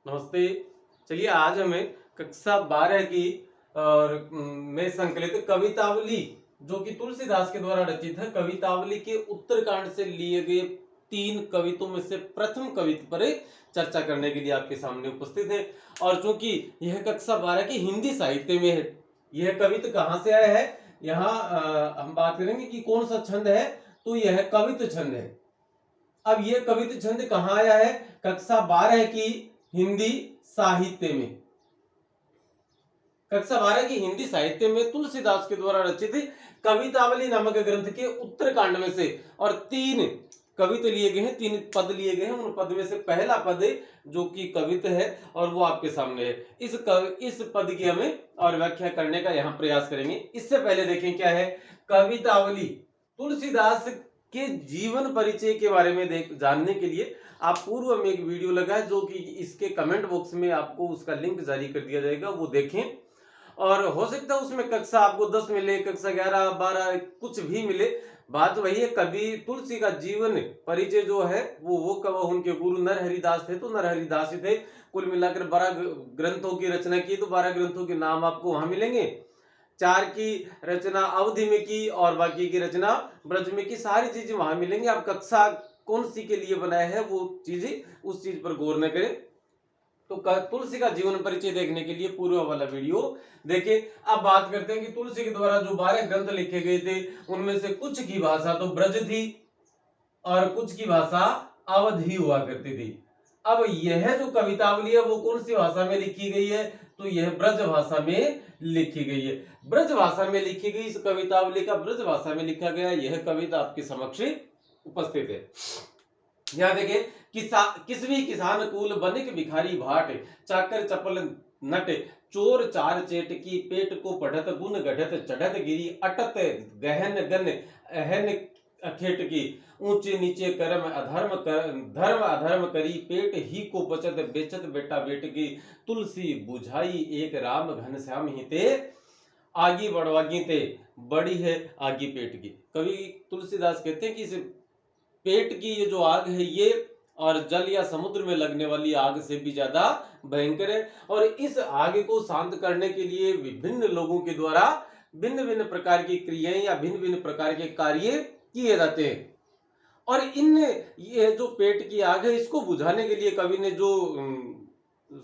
नमस्ते। चलिए आज हमें कक्षा 12 की और में संकलित कवितावली जो कि तुलसीदास के द्वारा रचित है, कवितावली के उत्तरकांड से लिए गए 3 कवितों में से प्रथम कविता पर चर्चा करने के लिए आपके सामने उपस्थित है। और चूंकि यह कक्षा 12 की हिंदी साहित्य में है, यह कविता कहाँ से आया है, यहाँ हम बात करेंगे कि कौन सा छंद है। तो यह कविता छंद है। अब यह कविता छंद कहाँ आया है? कक्षा 12 की हिंदी साहित्य में। कक्षा 12 की हिंदी साहित्य में तुलसीदास के द्वारा रचित कवितावली नामक ग्रंथ के उत्तरकांड में से और 3 कविता लिए गए हैं, 3 पद लिए गए हैं। उन पद में से पहला पद जो कि कविता है और वो आपके सामने है। इस पद की हमें और व्याख्या करने का यहाँ प्रयास करेंगे। इससे पहले देखें क्या है कवितावली। तुलसीदास के जीवन परिचय के बारे में जानने के लिए आप पूर्व में एक वीडियो लगा है जो कि इसके कमेंट बॉक्स में आपको उसका लिंक जारी कर दिया जाएगा, वो देखें। और हो सकता है उसमें कक्षा आपको 10 मिले, कक्षा 11 12 कुछ भी मिले। बात वही है, कवि तुलसी का जीवन परिचय जो है वो कब उनके गुरु नरहरिदास थे तो नरहरिदास ही थे। कुल मिलाकर 12 ग्रंथों की रचना की, तो 12 ग्रंथों के नाम आपको वहां मिलेंगे। 4 की रचना अवधि में की और बाकी की रचना ब्रज में की, सारी चीजें वहां मिलेंगी। आप कक्षा कौन सी के लिए बनाया है वो चीजें उस चीज पर गौर न करें। तो तुलसी का जीवन परिचय देखने के लिए पूर्व वाला वीडियो देखिए। अब बात करते हैं कि तुलसी के द्वारा जो 12 ग्रंथ लिखे गए थे उनमें से कुछ की भाषा तो ब्रज थी और कुछ की भाषा अवधि हुआ करती थी। अब यह जो कवितावली है वो कौन सी भाषा में लिखी गई है? तो यह ब्रज भाषा में लिखी गई है। ब्रज भाषा में लिखी गई इस कवितावली का ब्रज भाषा में लिखा गया यह कविता आपके समक्ष उपस्थित है। यहां देखिए, किसवी किसान कुल बनिक भिखारी भाट, चाकर चपल नट, चोर चार चेट की, पेट को पढ़त गुण गढ़त चढ़त गिरी, अटत गहन गन अहन अखेट की, ऊंचे नीचे कर्म धर्म अधर्म करी, पेट ही को बचत बेचत बेटा बेट की, तुलसी बुझाई एक राम घन श्याम ही ते, आगी बढ़वागी ते, बड़ी है आगी पेट की। कवि तुलसीदास कहते हैं कि इस पेट की ये जो आग है ये और जल या समुद्र में लगने वाली आग से भी ज्यादा भयंकर है। और इस आग को शांत करने के लिए विभिन्न लोगों के द्वारा भिन्न भिन्न प्रकार की क्रियाएं या भिन्न भिन्न प्रकार के कार्य किए जाते हैं। और इन ये जो पेट की आग है इसको बुझाने के लिए कवि ने जो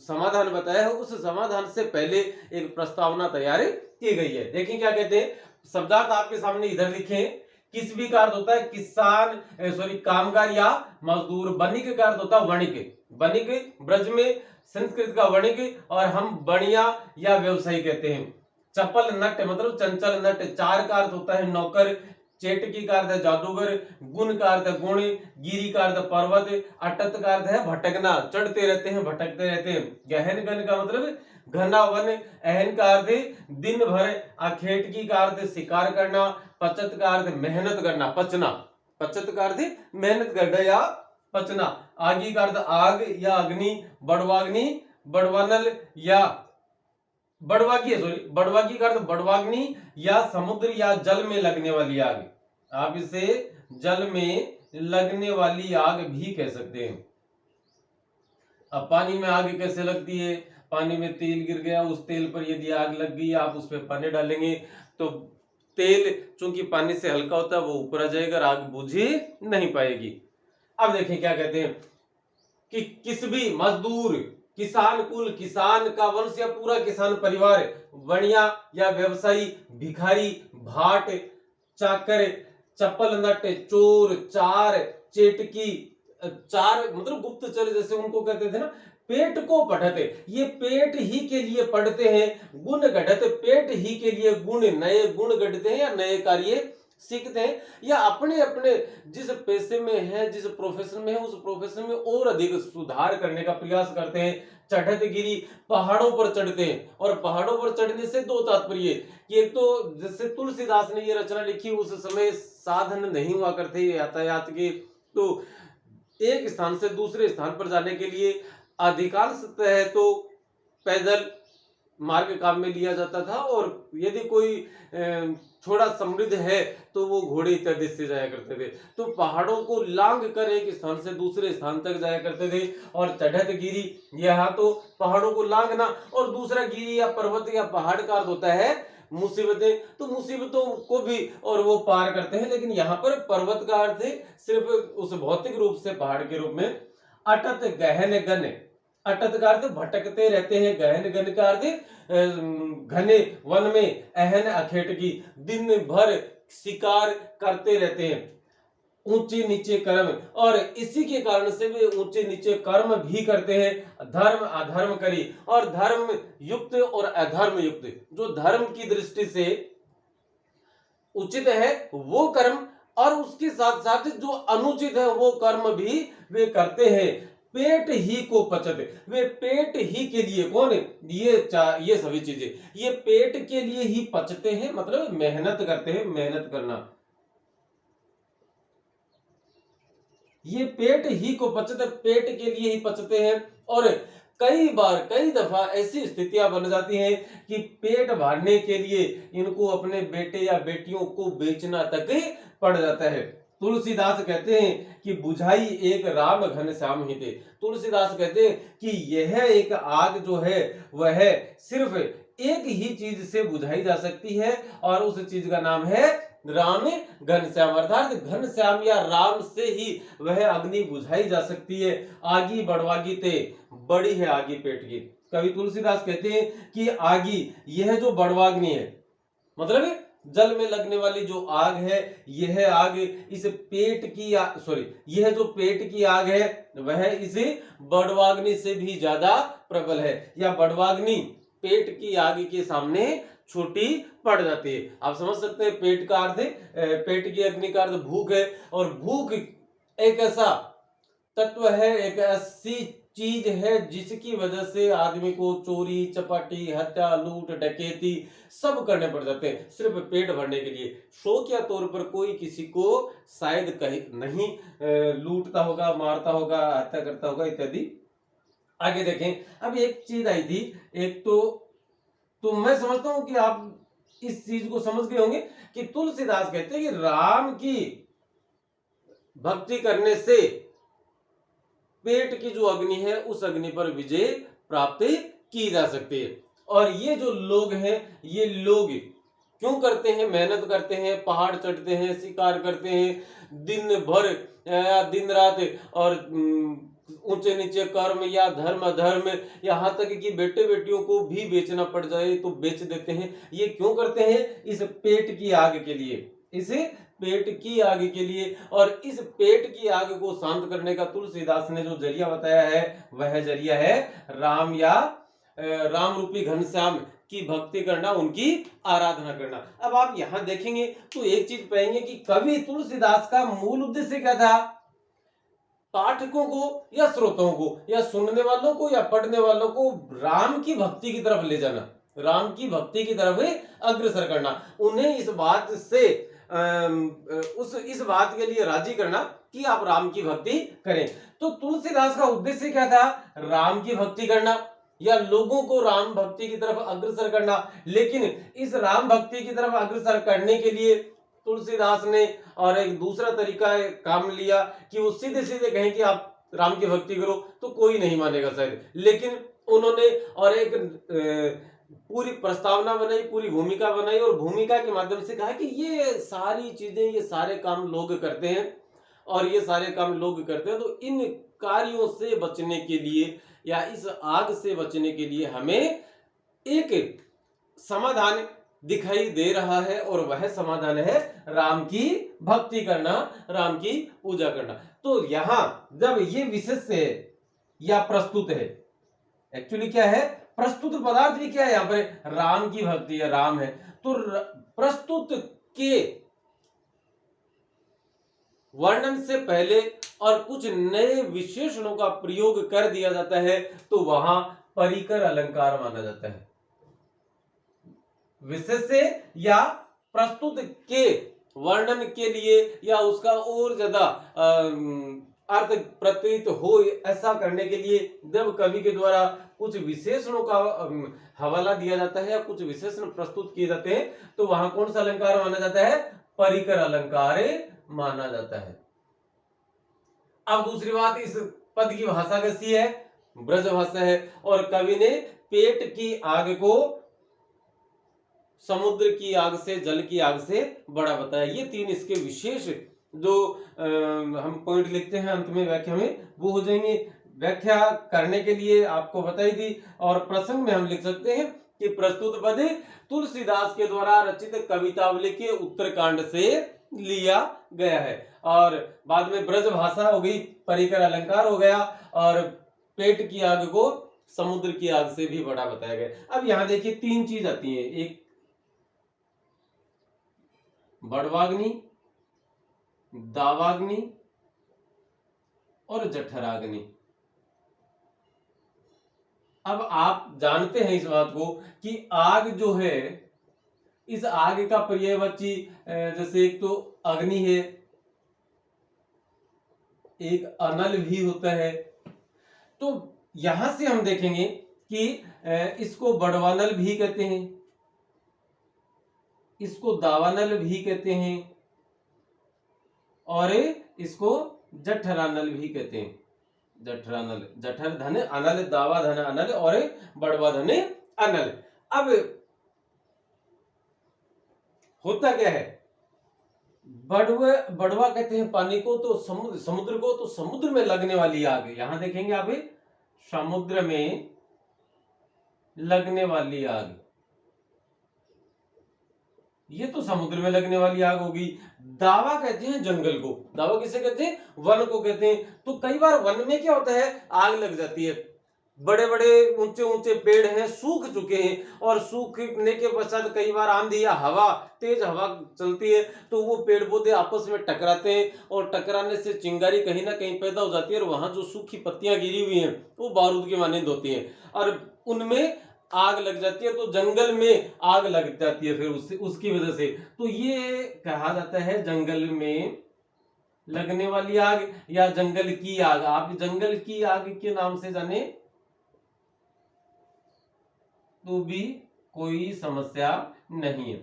समाधान बताया है उस समाधान से पहले एक प्रस्तावना तैयार की गई है। देखिए क्या कहते हैं, शब्दार्थ आपके सामने इधर लिखे। किसवी का अर्थ होता है किसान, कामगार या मजदूर। बनिक का अर्थ होता है वणिक। बनिक ब्रज में संस्कृत का वणिक और हम बणिया या व्यवसायी कहते हैं। चपल नट मतलब चंचल नट। चार का अर्थ होता है नौकर। चेटकी का अर्थ है जादूगर। गुण का अर्थ है गुण। गिरी का अर्थ पर्वत। अटत का अर्थ है भटकना, चढ़ते रहते हैं भटकते रहते हैं। गहन गन का मतलब घना वन। अहन का अर्थ दिन भर। अखेटकी का अर्थ शिकार करना। पचत का अर्थ मेहनत करना, पचना। पचत का अर्थ मेहनत करना या पचना। आगी का अर्थ आग या अग्नि। बड़वाग्नि बड़वानल या बड़वागी बड़वागी का अर्थ बड़वाग्नि या समुद्र या जल में लगने वाली आग। आप इसे जल में लगने वाली आग भी कह सकते हैं। अब पानी में आग कैसे लगती है? पानी में तेल गिर गया, उस तेल पर यदि आग लग गई, आप उस पर पानी डालेंगे तो तेल चूंकि पानी से हल्का होता है वो ऊपर आ जाएगा, आग बुझी नहीं पाएगी। अब देखें क्या कहते हैं कि किस भी मजदूर, किसान कुल, किसान का वंश या पूरा किसान परिवार, वणिया या व्यवसायी, भिखारी, भाट, चाकर, चप्पल नट, चोर, चार, चेटकी, चार मतलब गुप्तचर जैसे उनको कहते थे ना, पेट को पढ़ते, ये पेट ही के लिए पढ़ते हैं। गुण गढ़ते, पेट ही के लिए गुण, नए गुण गढ़ते हैं या नए कार्य सीखते हैं या अपने अपने जिस पेशे में है, जिस प्रोफेशन में है उस प्रोफेशन में और अधिक सुधार करने का प्रयास करते हैं। चढ़त गिरी, पहाड़ों पर चढ़ते हैं। और पहाड़ों पर चढ़ने से दो तात्पर्य कि एक तो जैसे तुलसीदास ने ये रचना लिखी उस समय साधन नहीं हुआ करते यातायात के, तो एक स्थान से दूसरे स्थान पर जाने के लिए अधिकांशतः तो पैदल मार्ग काम में लिया जाता था, और यदि कोई थोड़ा समृद्ध है तो वो घोड़े इत्यादि से जाया करते थे। तो पहाड़ों को लांग कर एक स्थान से दूसरे स्थान तक जाया करते थे। और चढ़त गिरी, यहाँ तो पहाड़ों को लांघना, और दूसरा गिरी या पर्वत या पहाड़ का अर्थ होता है मुसीबतें, तो मुसीबतों को भी और वो पार करते हैं। लेकिन यहाँ पर पर्वत का अर्थ है सिर्फ उस भौतिक रूप से पहाड़ के रूप में। अटत गहन गन, अटत का अर्थ भटकते रहते हैं, गहन गन का अर्थ घने वन में, अहन अखेटकी, दिन भर शिकार करते रहते हैं, ऊंचे नीचे कर्म, और इसी के कारण से वे ऊंचे नीचे कर्म भी करते हैं। धर्म अधर्म करी, और धर्म युक्त और अधर्म युक्त, जो धर्म की दृष्टि से उचित है वो कर्म, और उसके साथ साथ जो अनुचित है वो कर्म भी वे करते हैं। पेट ही को पचते, वे पेट ही के लिए, कौन, ये सभी चीजें ये पेट के लिए ही पचते हैं, मतलब मेहनत करते हैं, मेहनत करना। ये पेट ही को पचते, पेट के लिए ही पचते हैं। और कई बार कई दफा ऐसी स्थितियां बन जाती हैं कि पेट भरने के लिए इनको अपने बेटे या बेटियों को बेचना तक पड़ जाता है। तुलसीदास कहते हैं कि बुझाई एक राम घन श्याम ही थे। तुलसीदास कहते हैं कि यह एक आग जो है वह सिर्फ एक ही चीज से बुझाई जा सकती है, और उस चीज का नाम है राम घनश्याम, अर्थात घनश्याम या राम से ही वह अग्नि बुझाई जा सकती है। आगी बढ़वागी ते, बड़ी है आगी पेट की। कवि तुलसीदास कहते हैं कि आगी, यह जो बड़वाग्नि है, मतलब जल में लगने वाली जो आग है, यह आग इस पेट की, सॉरी, यह जो पेट की आग है वह इस बड़वाग्नि से भी ज्यादा प्रबल है, या बड़वाग्नि पेट की आग के सामने छोटी पड़ जाती है। आप समझ सकते हैं पेट का अर्थ है, पेट की अग्नि का अर्थ भूख है, और भूख एक ऐसा तत्व है, एक ऐसी चीज है जिसकी वजह से आदमी को चोरी चपाटी हत्या लूट डकैती सब करने पड़ जाते हैं सिर्फ पेट भरने के लिए। शौक या तौर पर कोई किसी को शायद कहीं नहीं लूटता होगा, मारता होगा, हत्या करता होगा इत्यादि। आगे देखें, अब एक चीज आई थी, एक तो मैं समझता हूं कि आप इस चीज को समझ गए होंगे कि तुलसीदास कहते हैं कि राम की भक्ति करने से पेट की जो अग्नि है उस अग्नि पर विजय प्राप्त की जा सकती है। और ये जो लोग हैं, ये लोग क्यों करते हैं, मेहनत करते हैं, पहाड़ चढ़ते हैं, शिकार करते हैं, दिन भर दिन रात, और ऊंचे नीचे कर्म या धर्म अधर्म, यहाँ तक कि बेटे बेटियों को भी बेचना पड़ जाए तो बेच देते हैं। ये क्यों करते हैं, इस पेट की आग के लिए, इसे पेट की आग के लिए। और इस पेट की आग को शांत करने का तुलसीदास ने जो जरिया बताया है वह जरिया है राम, या राम रूपी घनश्याम की भक्ति करना, उनकी आराधना करना। अब आप यहां देखेंगे तो एक चीज पाएंगे कि कवि तुलसीदास का मूल उद्देश्य क्या था, पाठकों को या श्रोताओं को या सुनने वालों को या पढ़ने वालों को राम की भक्ति की तरफ ले जाना, राम की भक्ति की तरफ अग्रसर करना, उन्हें इस बात से इस बात के लिए राजी करना कि आप राम की भक्ति करें। तो तुलसीदास का उद्देश्य क्या था, राम की भक्ति करना या लोगों को राम भक्ति की तरफ अग्रसर करना। लेकिन इस राम भक्ति की तरफ अग्रसर करने के लिए तुलसीदास ने और एक दूसरा तरीका काम लिया कि वो सीधे सीधे कहें कि आप राम की भक्ति करो, तो कोई नहीं मानेगा शायद। लेकिन उन्होंने और एक पूरी प्रस्तावना बनाई, पूरी भूमिका बनाई, और भूमिका के माध्यम से कहा कि ये सारी चीजें, ये सारे काम लोग करते हैं, और ये सारे काम लोग करते हैं, तो इन कार्यों से बचने के लिए या इस आग से बचने के लिए हमें एक समाधान दिखाई दे रहा है, और वह समाधान है राम की भक्ति करना, राम की पूजा करना। तो यहां जब ये विशेष है या प्रस्तुत है, एक्चुअली क्या है, प्रस्तुत पदार्थ भी क्या है, यहां पर राम की भक्ति है, राम है, तो प्रस्तुत के वर्णन से पहले और कुछ नए विशेषणों का प्रयोग कर दिया जाता है तो वहां परिकर अलंकार माना जाता है। विशेष्य या प्रस्तुत के वर्णन के लिए या उसका और ज्यादा अर्थ प्रतीत हो, ऐसा करने के लिए जब कवि के द्वारा कुछ विशेषणों का हवाला दिया जाता है या कुछ विशेषण प्रस्तुत किए जाते हैं तो वहां कौन सा अलंकार माना जाता है? परिकर अलंकार माना जाता है। अब दूसरी बात, इस पद की भाषा कैसी है? ब्रज भाषा है। और कवि ने पेट की आग को समुद्र की आग से, जल की आग से बड़ा बताया। ये तीन इसके विशेष जो हम पॉइंट लिखते हैं अंत में व्याख्या में वो हो जाएंगे। व्याख्या करने के लिए आपको बताई दी। और प्रसंग में हम लिख सकते हैं कि प्रस्तुत पद तुलसीदास के द्वारा रचित कवितावली के उत्तरकांड से लिया गया है। और बाद में ब्रज भाषा हो गई, परिकर अलंकार हो गया, और पेट की आग को समुद्र की आग से भी बड़ा बताया गया। अब यहां देखिए तीन चीज आती है, एक बड़वाग्नि, दावाग्नि और जठराग्नि। अब आप जानते हैं इस बात को कि आग जो है, इस आग का पर्यायवाची जैसे एक तो अग्नि है, एक अनल भी होता है। तो यहां से हम देखेंगे कि इसको बड़वानल भी कहते हैं, इसको दावानल भी कहते हैं और इसको जठरानल भी कहते हैं। जठरानल, जठर धन अनल, दावा धन अनल और बड़वा धन अनल। अब होता क्या है, बड़वा कहते हैं पानी को, तो समुद्र को, तो समुद्र में लगने वाली आग। यहां देखेंगे आप, समुद्र में लगने वाली आग, ये तो समुद्र में लगने वाली आग होगी। दावा कहते हैं जंगल को, दावा किसे कहते हैं? वन को कहते हैं। तो कई बार वन में क्या होता है, आग लग जाती है, बड़े बड़े ऊंचे ऊंचे पेड़ हैं, सूख चुके हैं, और सूखने के पश्चात कई बार आंधी या हवा, तेज हवा चलती है, तो वो पेड़ पौधे आपस में टकराते हैं, और टकराने से चिंगारी कहीं ना कहीं पैदा हो जाती है, और वहां जो सूखी पत्तियां गिरी हुई हैं वो बारूद की मानंद होती हैं, और उनमें आग लग जाती है। तो जंगल में आग लग जाती है फिर उसकी वजह से। तो ये कहा जाता है जंगल में लगने वाली आग या जंगल की आग। आप जंगल की आग के नाम से जाने तो भी कोई समस्या नहीं है।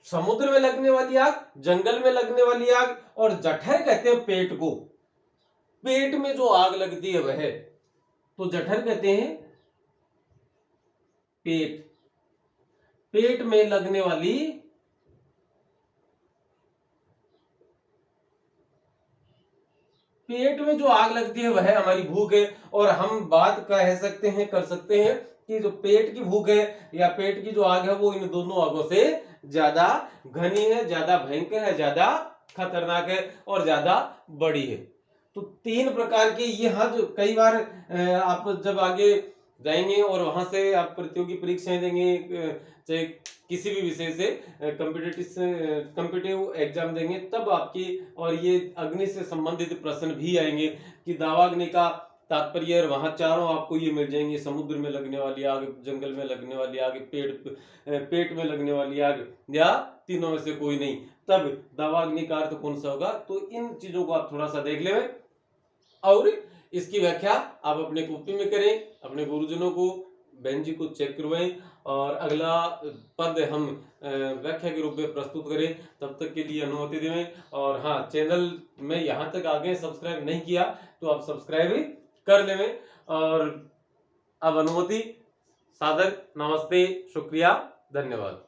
समुद्र में लगने वाली आग, जंगल में लगने वाली आग, और जठर कहते हैं पेट को। पेट में जो आग लगती है वह तो जठर कहते हैं पेट। पेट में लगने वाली पेट में जो आग लगती है वह हमारी भूख है। और हम बात कह सकते हैं, कर सकते हैं कि जो पेट की भूख है या पेट की जो आग है वो इन दोनों आगों से ज्यादा घनी है, ज्यादा भयंकर है, ज्यादा खतरनाक है और ज्यादा बड़ी है। तो तीन प्रकार के यहाँ जो कई बार आप जब आगे जाएंगे और वहां से आप प्रतियोगी परीक्षाएं देंगे, चाहे किसी भी विषय से कॉम्पिटिटिव एग्जाम देंगे, तब आपकी और ये अग्नि से संबंधित प्रश्न भी आएंगे कि दावाग्नि का तात्पर्य, और वहां चारों आपको ये मिल जाएंगे, समुद्र में लगने वाली आग, जंगल में लगने वाली आग, पेट में लगने वाली आग, या तीनों में से कोई नहीं। तब दावाग्नि का अर्थ कौन सा होगा? तो इन चीजों को आप थोड़ा सा देख लें और इसकी व्याख्या आप अपने कॉपी में करें, अपने गुरुजनों को, बहन जी को चेक करवाएं, और अगला पद हम व्याख्या के रूप में प्रस्तुत करें। तब तक के लिए अनुमति दें। और हाँ, चैनल में यहाँ तक आगे सब्सक्राइब नहीं किया तो आप सब्सक्राइब कर लें। और अब अनुमति, सादर नमस्ते, शुक्रिया, धन्यवाद।